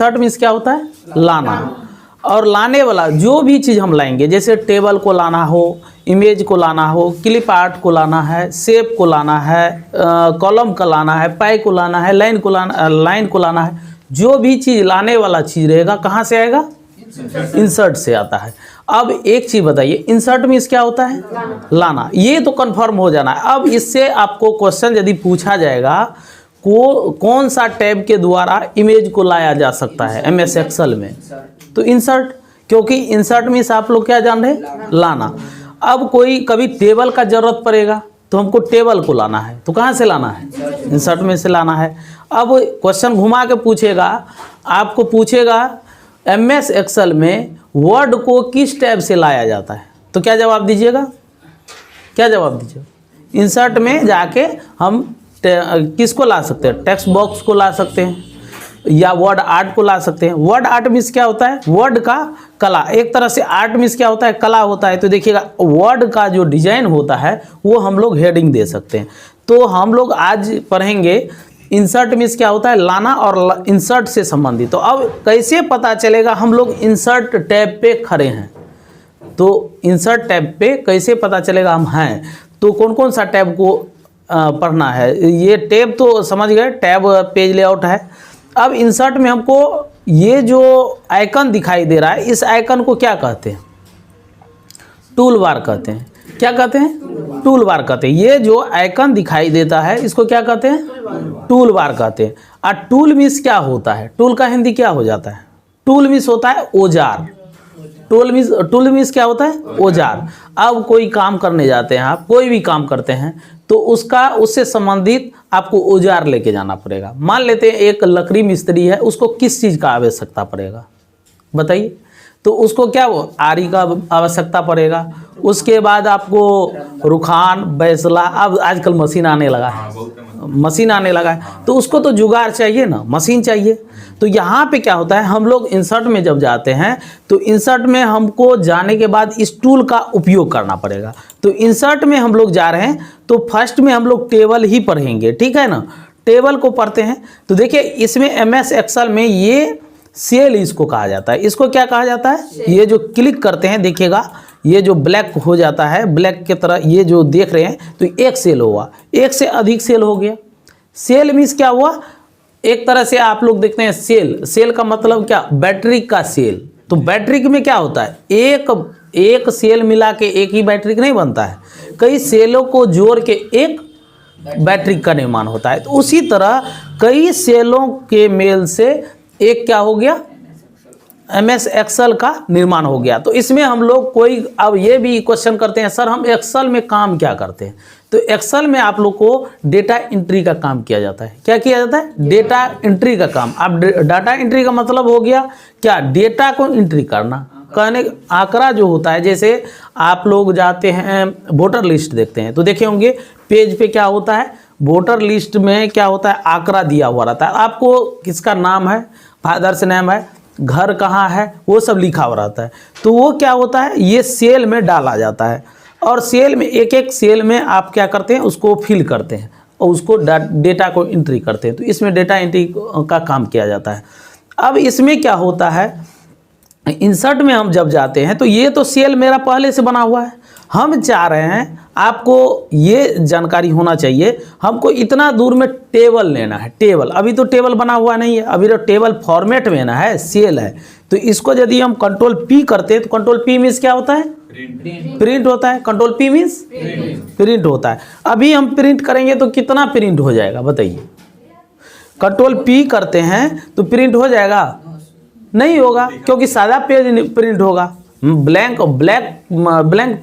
Insert means क्या होता है? लाना। और लाने वाला जो भी चीज़ हम लाएंगे, जैसे टेबल को लाना हो, इमेज को लाना हो, क्लिप आर्ट को लाना है, शेप को लाना है, कॉलम का लाना है, पाई को लाना है, लाइन को लाना है, जो भी चीज़ लाने वाला चीज़ रहेगा कहाँ से आएगा? इंसर्ट से आता है। अब एक चीज़ बताइए, इंसर्ट मीन्स क्या होता है? लाना। ये तो कंफर्म हो जाना है। अब इससे आपको क्वेश्चन यदि पूछा जाएगा कौन सा टैब के द्वारा इमेज को लाया जा सकता है MS एक्सेल में, तो इंसर्ट, क्योंकि इंसर्ट मीन्स आप लोग क्या जान रहे हैं? लाना। अब कोई कभी टेबल का जरूरत पड़ेगा तो हमको टेबल को लाना है, तो कहाँ से लाना है? इंसर्ट में से लाना है। अब क्वेश्चन घुमा के पूछेगा, आपको पूछेगा MS एक्सेल में वर्ड को किस टैब से लाया जाता है, तो क्या जवाब दीजिएगा? क्या जवाब दीजिएगा? इंसर्ट में जाके हम किसको ला सकते हैं? टेक्स्ट बॉक्स को ला सकते हैं या वर्ड आर्ट को ला सकते हैं। वर्ड आर्ट मीन्स क्या होता है? वर्ड का कला। एक तरह से आर्ट मीन्स क्या होता है? कला होता है। तो देखिएगा वर्ड का जो डिजाइन होता है वो हम लोग हेडिंग दे सकते हैं। तो हम लोग आज पढ़ेंगे इंसर्ट मीन्स क्या होता है? लाना और इंसर्ट से संबंधित। तो अब कैसे पता चलेगा हम लोग इंसर्ट टैब पे खड़े हैं? तो इंसर्ट टैब पे कैसे पता चलेगा हम हैं? तो कौन कौन सा टैब को पढ़ना है? ये टैब तो समझ गए, टैब पेज लेआउट है। अब इंसर्ट में हमको ये जो आइकन दिखाई दे रहा है, इस आइकन को क्या कहते हैं? टूल बार कहते हैं। क्या कहते हैं? टूल बार कहते हैं। ये जो आइकन दिखाई देता है इसको क्या कहते हैं? टूल बार कहते हैं। और टूल मीन्स क्या होता है? टूल का हिंदी क्या हो जाता है? टूल मीन्स होता है औजार। टूल मीन्स क्या होता है? औजार। अब कोई काम करने जाते हैं आप, कोई भी काम करते हैं तो उससे संबंधित आपको औजार लेके जाना पड़ेगा। मान लेते हैं एक लकड़ी मिस्त्री है, उसको किस चीज़ का आवश्यकता पड़ेगा बताइए? तो उसको क्या आरी का आवश्यकता पड़ेगा। उसके बाद आपको रुखान, बैसला, अब आजकल मशीन आने लगा है, तो उसको तो जुगाड़ चाहिए ना, मशीन चाहिए। तो यहाँ पे क्या होता है, हम लोग इंसर्ट में जब जाते हैं तो इंसर्ट में हमको जाने के बाद इस टूल का उपयोग करना पड़ेगा। तो इंसर्ट में हम लोग जा रहे हैं तो फर्स्ट में हम लोग टेबल ही पढ़ेंगे, ठीक है ना? टेबल को पढ़ते हैं तो देखिए इसमें MS एक्सेल में ये सेल इसको कहा जाता है। इसको क्या कहा जाता है? ये जो क्लिक करते हैं देखिएगा ये जो ब्लैक हो जाता है, ब्लैक की तरह ये जो देख रहे हैं, तो एक सेल हुआ, एक से अधिक सेल हो गया। सेल मीन्स क्या हुआ? एक तरह से आप लोग देखते हैं सेल का मतलब क्या? बैटरी का सेल। तो बैटरी में क्या होता है? एक सेल मिला के एक ही बैटरी नहीं बनता है, कई सेलों को जोड़ के एक बैटरी का निर्माण होता है। तो उसी तरह कई सेलों के मेल से एक क्या हो गया? MS एक्सेल का निर्माण हो गया। तो इसमें हम लोग कोई अब ये भी क्वेश्चन करते हैं, सर हम एक्सेल में काम क्या करते हैं? तो एक्सेल में आप लोग को डेटा एंट्री का काम किया जाता है। क्या किया जाता है? डेटा एंट्री का काम। अब डाटा एंट्री का मतलब हो गया क्या? डेटा को एंट्री करना। कहने आंकड़ा जो होता है, जैसे आप लोग जाते हैं वोटर लिस्ट देखते हैं तो देखे होंगे पेज पे क्या होता है? वोटर लिस्ट में क्या होता है? आंकड़ा दिया हुआ रहता है। आपको किसका नाम है, फादर्स नेम है, घर कहाँ है, वो सब लिखा हुआ रहता है। तो वो क्या होता है? ये सेल में डाला जाता है और सेल में एक एक सेल में आप क्या करते हैं? उसको फिल करते हैं और उसको डेटा को एंट्री करते हैं। तो इसमें डेटा एंट्री का काम किया जाता है। अब इसमें क्या होता है? इंसर्ट में हम जब जाते हैं तो ये तो सेल मेरा पहले से बना हुआ है। हम चाह रहे हैं, आपको ये जानकारी होना चाहिए, हमको इतना दूर में टेबल लेना है। टेबल अभी तो टेबल बना हुआ नहीं है, अभी तो टेबल फॉर्मेट में ना है, सेल है। तो इसको यदि हम कंट्रोल P करते हैं तो कंट्रोल P मीन्स क्या होता है? प्रिंट होता है। कंट्रोल P मीन्स प्रिंट होता है। अभी हम प्रिंट करेंगे तो कितना प्रिंट हो जाएगा बताइए? कंट्रोल P करते हैं तो प्रिंट हो जाएगा? नहीं होगा, क्योंकि सादा पेज प्रिंट होगा, ब्लैंक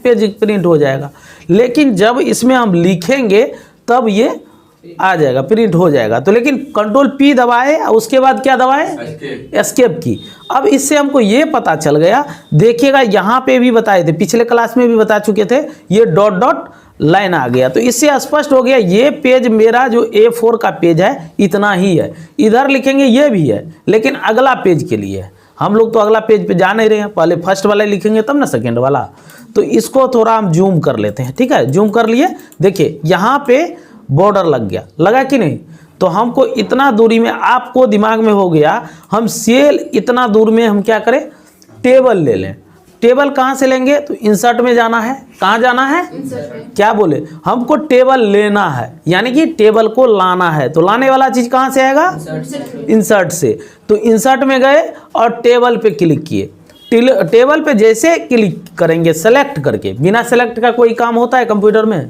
पेज प्रिंट हो जाएगा। लेकिन जब इसमें हम लिखेंगे तब ये आ जाएगा, प्रिंट हो जाएगा। तो लेकिन कंट्रोल P दबाए और उसके बाद क्या दबाए? एस्केप की। अब इससे हमको ये पता चल गया, देखिएगा यहाँ पे भी बताए थे, पिछले क्लास में भी बता चुके थे, ये डॉट डॉट लाइन आ गया। तो इससे स्पष्ट हो गया ये पेज मेरा जो A4 का पेज है इतना ही है। इधर लिखेंगे ये भी है, लेकिन अगला पेज के लिए है। हम लोग तो अगला पेज पे जा नहीं रहे हैं, पहले फर्स्ट वाला लिखेंगे तब ना सेकेंड वाला। तो इसको थोड़ा हम जूम कर लेते हैं, ठीक है? जूम कर लिए, देखिए यहाँ पे बॉर्डर लग गया, लगा कि नहीं? तो हमको इतना दूरी में, आपको दिमाग में हो गया हम सेल इतना दूर में हम क्या करें, टेबल ले लें। टेबल कहाँ से लेंगे, तो इंसर्ट में जाना है। कहाँ जाना है, क्या बोले, हमको टेबल लेना है, यानी कि टेबल को लाना है। तो लाने वाला चीज कहाँ से आएगा, इंसर्ट से। तो इंसर्ट में गए और टेबल पे क्लिक किए। टेबल पे जैसे क्लिक करेंगे सेलेक्ट करके, बिना सेलेक्ट का कोई काम होता है कंप्यूटर में,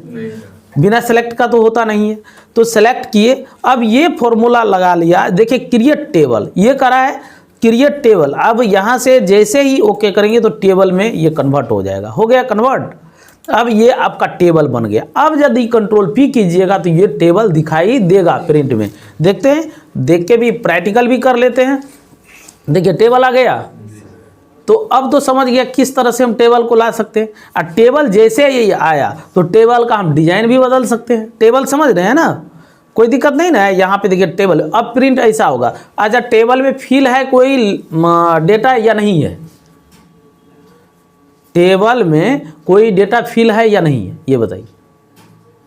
बिना सेलेक्ट का तो होता नहीं है। तो सेलेक्ट किए, अब ये फॉर्मूला लगा लिया, देखिए क्रिएट टेबल ये करा है, क्रिएट टेबल। अब यहाँ से जैसे ही ओके करेंगे तो टेबल में ये कन्वर्ट हो जाएगा, हो गया कन्वर्ट। अब ये आपका टेबल बन गया। अब यदि कंट्रोल पी कीजिएगा तो ये टेबल दिखाई देगा प्रिंट में। देखते हैं, देख के भी प्रैक्टिकल भी कर लेते हैं। देखिए टेबल आ गया। तो अब तो समझ गया किस तरह से हम टेबल को ला सकते हैं। और टेबल जैसे ही आया तो टेबल का हम डिजाइन भी बदल सकते हैं। टेबल समझ रहे हैं ना, कोई दिक्कत नहीं ना है। यहाँ पे देखिए टेबल, अब प्रिंट ऐसा होगा। अच्छा टेबल में फिल है कोई डेटा या नहीं है, टेबल में कोई डेटा फिल है या नहीं है, ये बताइए।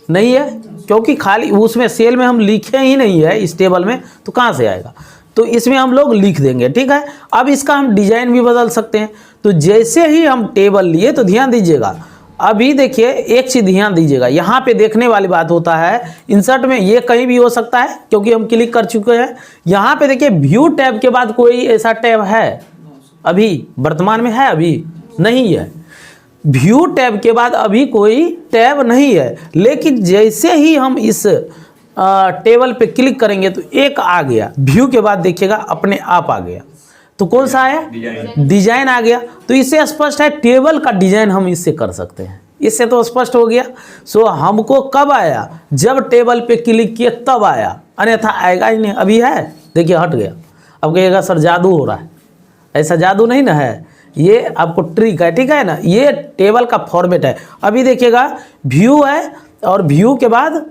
नहीं है, क्योंकि खाली उसमें सेल में हम लिखे ही नहीं है इस टेबल में, तो कहाँ से आएगा। तो इसमें हम लोग लिख देंगे, ठीक है। अब इसका हम डिजाइन भी बदल सकते हैं। तो जैसे ही हम टेबल लिए, तो ध्यान दीजिएगा, अभी देखिए एक चीज ध्यान दीजिएगा, यहाँ पे देखने वाली बात होता है इंसर्ट में, ये कहीं भी हो सकता है क्योंकि हम क्लिक कर चुके हैं। यहाँ पे देखिए व्यू टैब के बाद कोई ऐसा टैब है अभी वर्तमान में, है अभी नहीं है। व्यू टैब के बाद अभी कोई टैब नहीं है, लेकिन जैसे ही हम इस टेबल पे क्लिक करेंगे तो एक आ गया, व्यू के बाद देखिएगा अपने आप आ गया। तो कौन सा आया, डिजाइन आ गया। तो इससे स्पष्ट है टेबल का डिजाइन हम इससे कर सकते हैं, इससे तो स्पष्ट हो गया। सो हमको कब आया, जब टेबल पे क्लिक किए तब आया, अन्यथा आएगा ही नहीं। अभी है, देखिए हट गया। अब कहिएगा सर जादू हो रहा है, ऐसा जादू नहीं ना है, ये आपको ट्रिक है, ठीक है ना। ये टेबल का फॉर्मेट है। अभी देखिएगा व्यू है और व्यू के बाद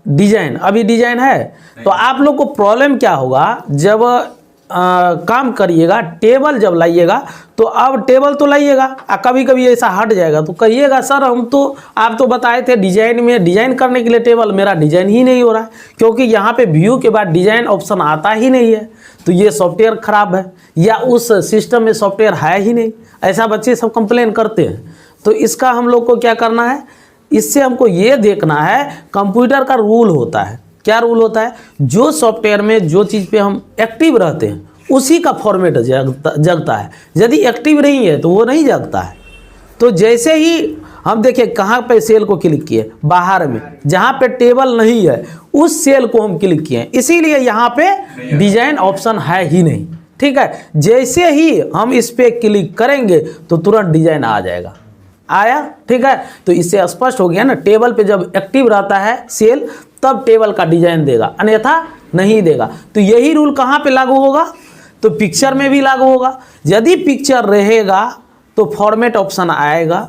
डिजाइन, अभी डिजाइन है। तो आप लोग को प्रॉब्लम क्या होगा, जब काम करिएगा, टेबल जब लाइएगा तो अब टेबल तो लाइएगा, कभी कभी ऐसा हट जाएगा तो कहिएगा सर हम तो, आप तो बताए थे डिजाइन में, डिजाइन करने के लिए टेबल, मेरा डिजाइन ही नहीं हो रहा है, क्योंकि यहाँ पे व्यू के बाद डिजाइन ऑप्शन आता ही नहीं है। तो ये सॉफ्टवेयर खराब है या उस सिस्टम में सॉफ्टवेयर है ही नहीं, ऐसा बच्चे सब कंप्लेन करते हैं। तो इसका हम लोग को क्या करना है, इससे हमको ये देखना है, कंप्यूटर का रूल होता है। क्या रूल होता है, जो सॉफ्टवेयर में जो चीज़ पे हम एक्टिव रहते हैं उसी का फॉर्मेट जगता है। यदि एक्टिव नहीं है तो वो नहीं जगता है। तो जैसे ही हम देखिए कहाँ पे सेल को क्लिक किए, बाहर में जहाँ पे टेबल नहीं है उस सेल को हम क्लिक किए, इसीलिए यहाँ पे डिजाइन ऑप्शन है ही नहीं, ठीक है। जैसे ही हम इस पे क्लिक करेंगे तो तुरंत डिजाइन आ जाएगा, आया, ठीक है। तो इससे स्पष्ट हो गया ना, टेबल पे जब एक्टिव रहता है सेल तब टेबल का डिजाइन देगा, अन्यथा नहीं देगा। तो यही रूल कहाँ पे लागू होगा, तो पिक्चर में भी लागू होगा। यदि पिक्चर रहेगा तो फॉर्मेट ऑप्शन आएगा,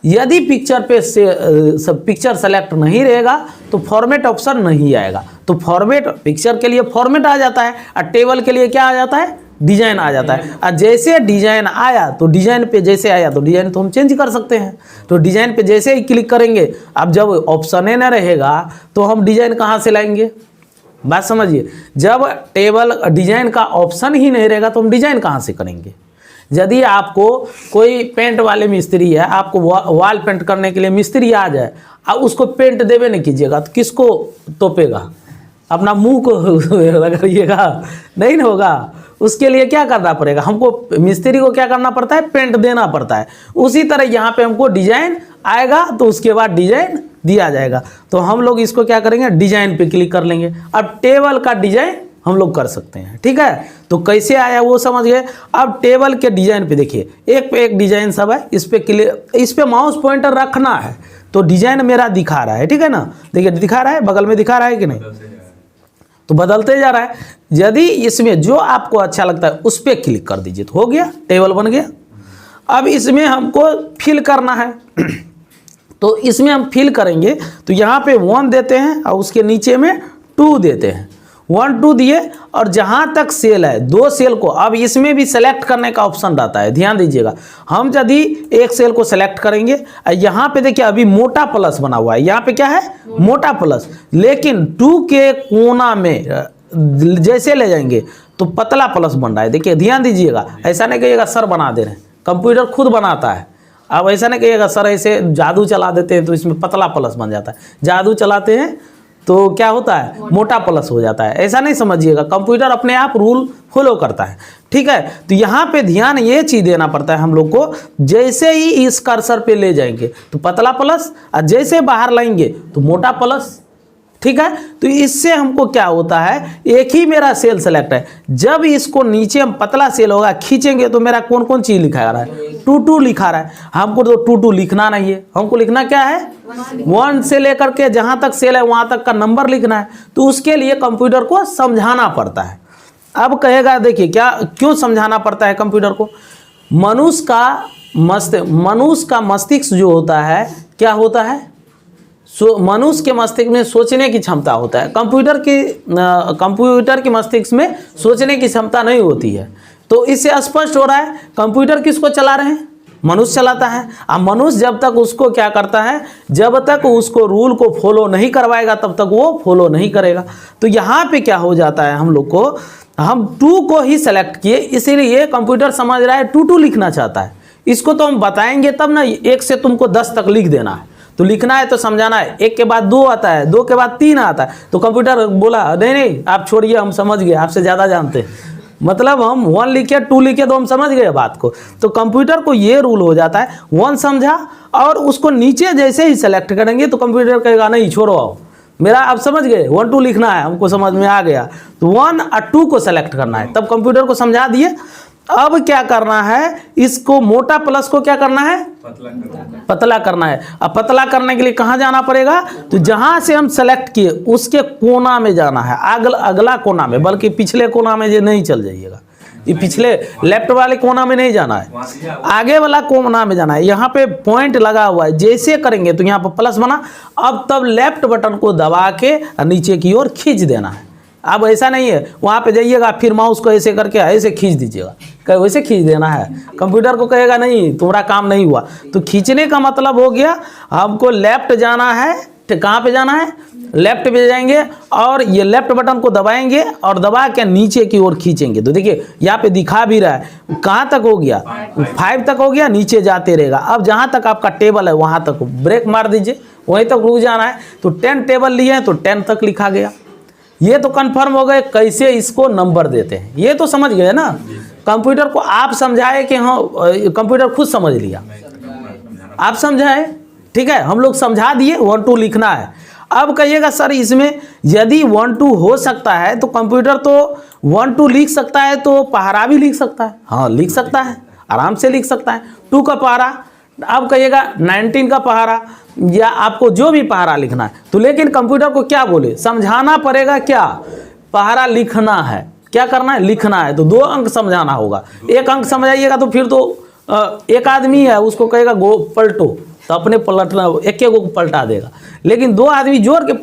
यदि पिक्चर पे पिक्चर सेलेक्ट नहीं रहेगा तो फॉर्मेट ऑप्शन नहीं आएगा। तो फॉर्मेट, पिक्चर के लिए फॉर्मेट आ जाता है और टेबल के लिए क्या आ जाता है, डिजाइन आ जाता है। और जैसे डिजाइन आया तो डिजाइन पे जैसे आया तो डिजाइन तो हम चेंज कर सकते हैं। तो डिजाइन पे जैसे ही क्लिक करेंगे, अब जब ऑप्शन ही ना रहेगा तो हम डिजाइन कहाँ से लाएंगे, बात समझिए। जब टेबल डिजाइन का ऑप्शन ही नहीं रहेगा तो हम डिजाइन कहाँ से करेंगे। यदि आपको कोई पेंट वाले मिस्त्री है, आपको वॉल पेंट करने के लिए मिस्त्री आ जाए, अब उसको पेंट देवे नहीं कीजिएगा तो किसको तोपेगा, अपना मुंह को लगाइएगा, नहीं ना होगा। उसके लिए क्या करना पड़ेगा, हमको मिस्त्री को क्या करना पड़ता है, पेंट देना पड़ता है। उसी तरह यहाँ पे हमको डिजाइन आएगा तो उसके बाद डिजाइन दिया जाएगा। तो हम लोग इसको क्या करेंगे, डिजाइन पे क्लिक कर लेंगे। अब टेबल का डिजाइन हम लोग कर सकते हैं, ठीक है। तो कैसे आया वो समझ गए। अब टेबल के डिजाइन पे देखिए, एक पे एक डिजाइन सब है, इस पे क्लिक, इस पे माउस पॉइंटर रखना है तो डिजाइन मेरा दिखा रहा है, ठीक है ना। देखिए दिखा रहा है, बगल में दिखा रहा है कि नहीं, तो बदलते जा रहा है। यदि इसमें जो आपको अच्छा लगता है उस पर क्लिक कर दीजिए तो हो गया, टेबल बन गया। अब इसमें हमको फिल करना है तो इसमें हम फिल करेंगे तो यहाँ पे 1 देते हैं और उसके नीचे में 2 देते हैं। 1 2 दिए और जहां तक सेल है 2 सेल को, अब इसमें भी सेलेक्ट करने का ऑप्शन रहता है, ध्यान दीजिएगा। हम यदि एक सेल को सेलेक्ट करेंगे, यहाँ पे देखिए अभी मोटा प्लस बना हुआ है, यहाँ पे क्या है मोटा प्लस, लेकिन 2 के कोना में जैसे ले जाएंगे तो पतला प्लस बन रहा है। देखिए ध्यान दीजिएगा, ऐसा नहीं कहिएगा सर बना दे रहे हैं, कंप्यूटर खुद बनाता है। अब ऐसा नहीं कहिएगा सर ऐसे जादू चला देते हैं तो इसमें पतला प्लस बन जाता है, जादू चलाते हैं तो क्या होता है मोटा प्लस हो जाता है, ऐसा नहीं समझिएगा। कंप्यूटर अपने आप रूल फॉलो करता है, ठीक है। तो यहाँ पे ध्यान ये चीज़ देना पड़ता है हम लोग को, जैसे ही इस कर्सर पे ले जाएंगे तो पतला प्लस, और जैसे बाहर लाएंगे तो मोटा प्लस, ठीक है। तो इससे हमको क्या होता है, एक ही मेरा सेल सेलेक्ट है, जब इसको नीचे हम पतला सेल होगा खींचेंगे तो मेरा कौन कौन चीज लिखा रहा है, 2 2 लिखा रहा है। हमको तो 2 2 लिखना नहीं है, हमको लिखना क्या है 1 से लेकर के जहां तक सेल है वहां तक का नंबर लिखना है। तो उसके लिए कंप्यूटर को समझाना पड़ता है। अब कहेगा देखिए क्या क्यों समझाना पड़ता है कंप्यूटर को, मनुष्य का मस्तिष्क जो होता है क्या होता है, मनुष्य के मस्तिष्क में सोचने की क्षमता होता है, कंप्यूटर के मस्तिष्क में सोचने की क्षमता नहीं होती है। तो इससे स्पष्ट हो रहा है कंप्यूटर किसको चला रहे हैं, मनुष्य चलाता है। अब मनुष्य जब तक उसको क्या करता है, जब तक उसको रूल को फॉलो नहीं करवाएगा तब तक वो फॉलो नहीं करेगा। तो यहाँ पे क्या हो जाता है, हम लोग को हम 2 को ही सेलेक्ट किए, इसीलिए कंप्यूटर समझ रहा है 2 2 लिखना चाहता है। इसको तो हम बताएंगे तब ना, 1 से तुमको 10 तक लिख देना है, तो लिखना है तो समझाना है। 1 के बाद 2 आता है, 2 के बाद 3 आता है, तो कंप्यूटर बोला नहीं आप छोड़िए हम समझ गए, आपसे ज़्यादा जानते हैं। मतलब हम 1 लिखे 2 लिखे तो हम समझ गए बात को। तो कंप्यूटर को ये रूल हो जाता है, 1 समझा और उसको नीचे जैसे ही सेलेक्ट करेंगे तो कंप्यूटर कहेगा नहीं छोड़ो आओ, मेरा आप समझ गए 1 2 लिखना है, हमको समझ में आ गया। तो 1 और 2 को सेलेक्ट करना है, तब कंप्यूटर को समझा दिए। अब क्या करना है, इसको मोटा प्लस को क्या करना है, पतला करना है। अब पतला करने के लिए कहाँ जाना पड़ेगा, तो जहां से हम सेलेक्ट किए उसके कोना में जाना है, अगला कोना में, बल्कि पिछले कोना में ये नहीं चल जाइएगा, ये पिछले लेफ्ट वाले कोना में नहीं जाना है, आगे वाला कोना में जाना है। यहाँ पे पॉइंट लगा हुआ है, जैसे करेंगे तो यहाँ पर प्लस बना, अब तब लेफ्ट बटन को दबा के नीचे की ओर खींच देना है। अब ऐसा नहीं है वहाँ पे जाइएगा फिर माउस को ऐसे करके ऐसे खींच दीजिएगा, कहे वैसे खींच देना है, कंप्यूटर को कहेगा नहीं तुम्हारा काम नहीं हुआ। तो खींचने का मतलब हो गया हमको लेफ्ट जाना है, कहाँ पे जाना है, लेफ्ट पे जाएंगे और ये लेफ्ट बटन को दबाएंगे और दबा के नीचे की ओर खींचेंगे। तो देखिए यहाँ पे दिखा भी रहा है कहाँ तक हो गया, 5 तक हो गया, नीचे जाते रहेगा। अब जहाँ तक आपका टेबल है वहाँ तक ब्रेक मार दीजिए, वहीं तक रुक जाना है। तो 10 टेबल लिए हैं तो 10 तक लिखा गया। ये तो कंफर्म हो गए कैसे इसको नंबर देते हैं, ये तो समझ गए ना। कंप्यूटर को आप समझाए कि हाँ, कंप्यूटर खुद समझ लिया, आप समझाए, ठीक है, हम लोग समझा दिए 1 2 लिखना है। अब कहिएगा सर इसमें यदि 1 2 हो सकता है तो कंप्यूटर तो 1 2 लिख सकता है, तो पहाड़ा भी लिख सकता है, हाँ लिख सकता है, आराम से लिख सकता है। 2 का पहाड़ा, अब कहिएगा 19 का पहाड़ा, या आपको जो भी पहाड़ा लिखना है। तो लेकिन कंप्यूटर को क्या बोले, समझाना पड़ेगा, क्या पहाड़ा लिखना है, क्या करना है, लिखना है। तो 2 अंक समझाना होगा, 1 अंक समझाइएगा तो फिर तो एक आदमी है उसको कहेगा गो पलटो, तो अपने पलटना, एक को पलटा देगा। लेकिन 2 आदमी जोड़ के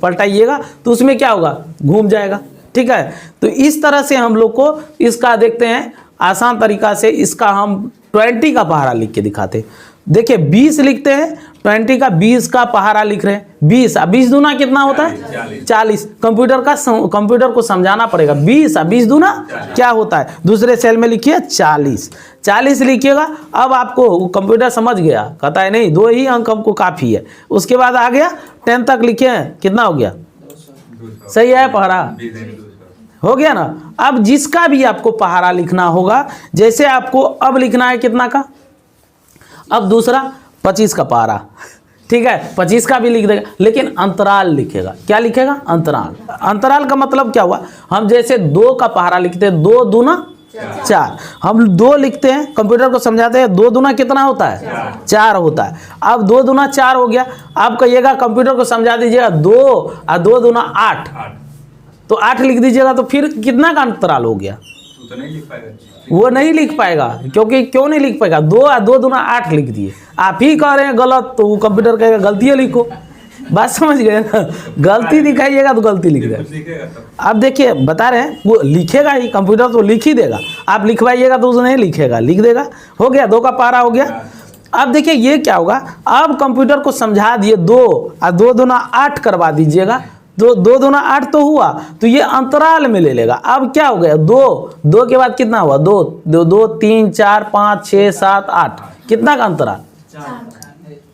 पलटाइएगा तो उसमें क्या होगा, घूम जाएगा, ठीक है। तो इस तरह से हम लोग को इसका देखते हैं आसान तरीका से, इसका हम 20 का पहाड़ा लिख के दिखाते। देखिए 20 लिखते हैं, 20 का 20 का पहाड़ा लिख रहे हैं, 20 और 20 दूना कितना होता है 40। कंप्यूटर को समझाना पड़ेगा 20 और 20 दूना क्या होता है। दूसरे सेल में लिखिए 40 लिखिएगा। अब आपको कंप्यूटर समझ गया, कहता है नहीं 2 ही अंक हमको काफ़ी है। उसके बाद आ गया 10 तक लिखे हैं, कितना हो गया, सही है पहाड़ा हो गया ना। अब जिसका भी आपको पहाड़ा लिखना होगा, जैसे आपको अब लिखना है कितना का, अब दूसरा 25 का पहाड़ा, ठीक है, 25 का भी लिख देगा, लेकिन अंतराल लिखेगा। क्या लिखेगा, अंतराल। अंतराल का मतलब क्या हुआ, हम जैसे 2 का पहाड़ा लिखते हैं, 2 दूना 4, हम 2 लिखते हैं, कंप्यूटर को समझाते हैं 2 दूना कितना होता है 4 होता है। अब 2 दूना 4 हो गया। आप कहिएगा कंप्यूटर को समझा दीजिएगा 2 और 2 दूना 8, तो 8 लिख दीजिएगा, तो फिर कितना का अंतराल हो गया, तो नहीं लिख पाएगा, वो नहीं लिख पाएगा। क्योंकि क्यों नहीं लिख पाएगा, 2 और 2 दूना 8 लिख दिए, आप ही कह रहे हैं गलत, तो वो कंप्यूटर कहेगा गलती है लिखो, बात समझ गए ना, गलती दिखाइएगा तो गलती लिख देगा। आप देखिए बता रहे हैं वो लिखेगा ही, कंप्यूटर तो लिख ही देगा, आप लिखवाइएगा तो उसे नहीं लिखेगा, लिख देगा। हो गया, 2 का पारा हो गया। अब देखिए ये क्या होगा, अब कंप्यूटर को समझा दिए 2 और 2 दूना 8 करवा दीजिएगा, 2 दूना 8 तो हुआ, तो ये अंतराल में ले लेगा। अब क्या हो गया, 2 के बाद कितना हुआ, 2 3 4 5 6 7 8, कितना का अंतराल,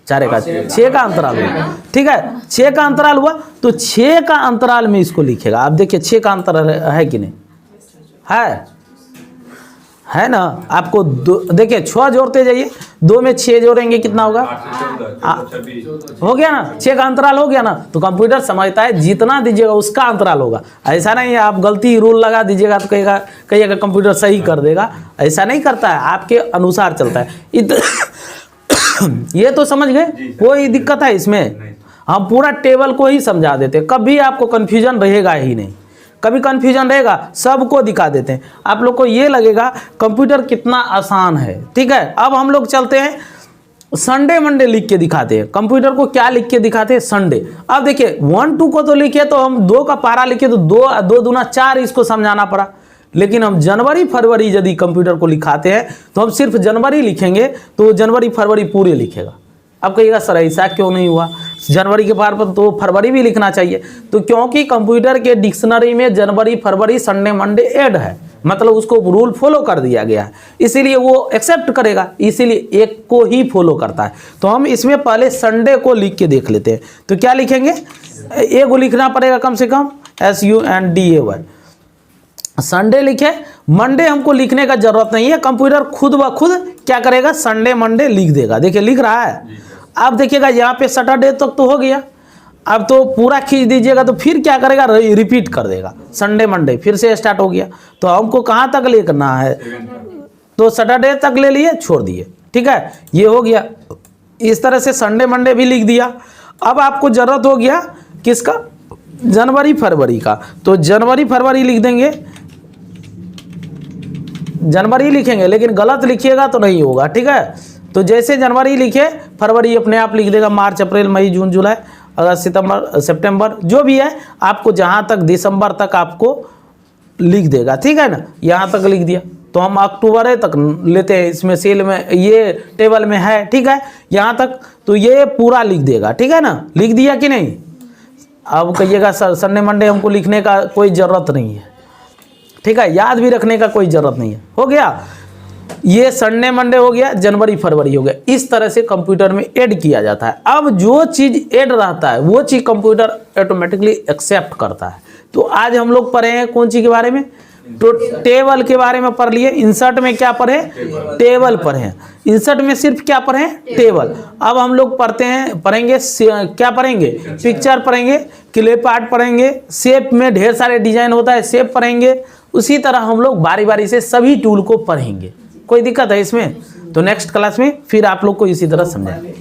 4 का 6 का अंतराल हुआ। ठीक है, 6 का अंतराल हुआ, तो 6 का अंतराल में इसको लिखेगा। आप देखिए 6 का अंतराल है कि नहीं, है ना। आपको देखिए 6 जोड़ते जाइए, 2 में 6 जोड़ेंगे कितना होगा, हो गया ना, 6 का अंतराल हो गया ना। तो कंप्यूटर समझता है जितना दीजिएगा उसका अंतराल होगा। ऐसा नहीं है आप गलती रूल लगा दीजिएगा तो कहिएगा कंप्यूटर सही कर देगा, ऐसा नहीं करता है, आपके अनुसार चलता है। ये तो समझ गए, कोई दिक्कत है इसमें, हम पूरा टेबल को ही समझा देते, कभी आपको कन्फ्यूजन रहेगा ही नहीं, कभी कन्फ्यूजन रहेगा सबको दिखा देते हैं। आप लोग को ये लगेगा कंप्यूटर कितना आसान है। ठीक है, अब हम लोग चलते हैं संडे मंडे लिख के दिखाते हैं। कंप्यूटर को क्या लिख के दिखाते हैं, संडे। अब देखिए 1 2 को तो लिखे, तो हम 2 का पारा लिखे तो 2 दूना 4 इसको समझाना पड़ा। लेकिन हम जनवरी फरवरी यदि कंप्यूटर को लिखाते हैं तो हम सिर्फ जनवरी लिखेंगे तो जनवरी फरवरी पूरे लिखेगा। अब कहिएगा सर ऐसा क्यों नहीं हुआ, जनवरी के पार पर तो फरवरी भी लिखना चाहिए। तो क्योंकि कंप्यूटर के डिक्शनरी में जनवरी फरवरी संडे मंडे ऐड है, मतलब उसको रूल फॉलो कर दिया गया है, इसीलिए वो एक्सेप्ट करेगा, इसीलिए एक को ही फॉलो करता है। तो हम इसमें पहले संडे को लिख के देख लेते हैं। तो क्या लिखेंगे, ए को लिखना पड़ेगा कम से कम, SUNDAY, संडे लिखे। मंडे हमको लिखने का जरूरत नहीं है, कंप्यूटर खुद ब खुद क्या करेगा, संडे मंडे लिख देगा। देखिए लिख रहा है। अब देखिएगा यहाँ पे सैटरडे तक तो हो गया, अब तो पूरा खींच दीजिएगा तो फिर क्या करेगा, रिपीट कर देगा, संडे मंडे फिर से स्टार्ट हो गया। तो हमको कहाँ तक लिखना है, तो सैटरडे तक ले लिए, छोड़ दिए। ठीक है, ये हो गया। इस तरह से संडे मंडे भी लिख दिया। अब आपको जरूरत हो गया किसका, जनवरी फरवरी का। तो जनवरी फरवरी लिख देंगे, जनवरी लिखेंगे, लेकिन गलत लिखिएगा तो नहीं होगा। ठीक है, तो जैसे जनवरी लिखे फरवरी अपने आप लिख देगा, मार्च अप्रैल मई जून जुलाई अगस्त सितंबर सितंबर जो भी है, आपको जहाँ तक दिसंबर तक आपको लिख देगा। ठीक है ना, यहाँ तक लिख दिया। तो हम अक्टूबर तक लेते हैं, इसमें सेल में ये टेबल में है। ठीक है, यहाँ तक तो ये पूरा लिख देगा। ठीक है ना, लिख दिया कि नहीं। अब कहिएगा सर संडे मंडे हमको लिखने का कोई ज़रूरत नहीं है। ठीक है, याद भी रखने का कोई ज़रूरत नहीं है। हो गया, ये संडे मंडे हो गया, जनवरी फरवरी हो गया। इस तरह से कंप्यूटर में ऐड किया जाता है। अब जो चीज़ ऐड रहता है वो चीज़ कंप्यूटर ऑटोमेटिकली एक्सेप्ट करता है। तो आज हम लोग पढ़े हैं कौन चीज़ के बारे में, तो टेबल के बारे में पढ़ लिए। इंसर्ट में क्या पढ़े, टेबल पढ़े। इंसर्ट में सिर्फ क्या पढ़े, टेबल। अब हम लोग पढ़ेंगे क्या पढ़ेंगे, पिक्चर पढ़ेंगे, क्लिप आर्ट पढ़ेंगे, शेप में ढेर सारे डिजाइन होता है, शेप पढ़ेंगे। उसी तरह हम लोग बारी बारी से सभी टूल को पढ़ेंगे। कोई दिक्कत है इसमें, तो नेक्स्ट क्लास में फिर आप लोग को इसी तरह समझाएंगे।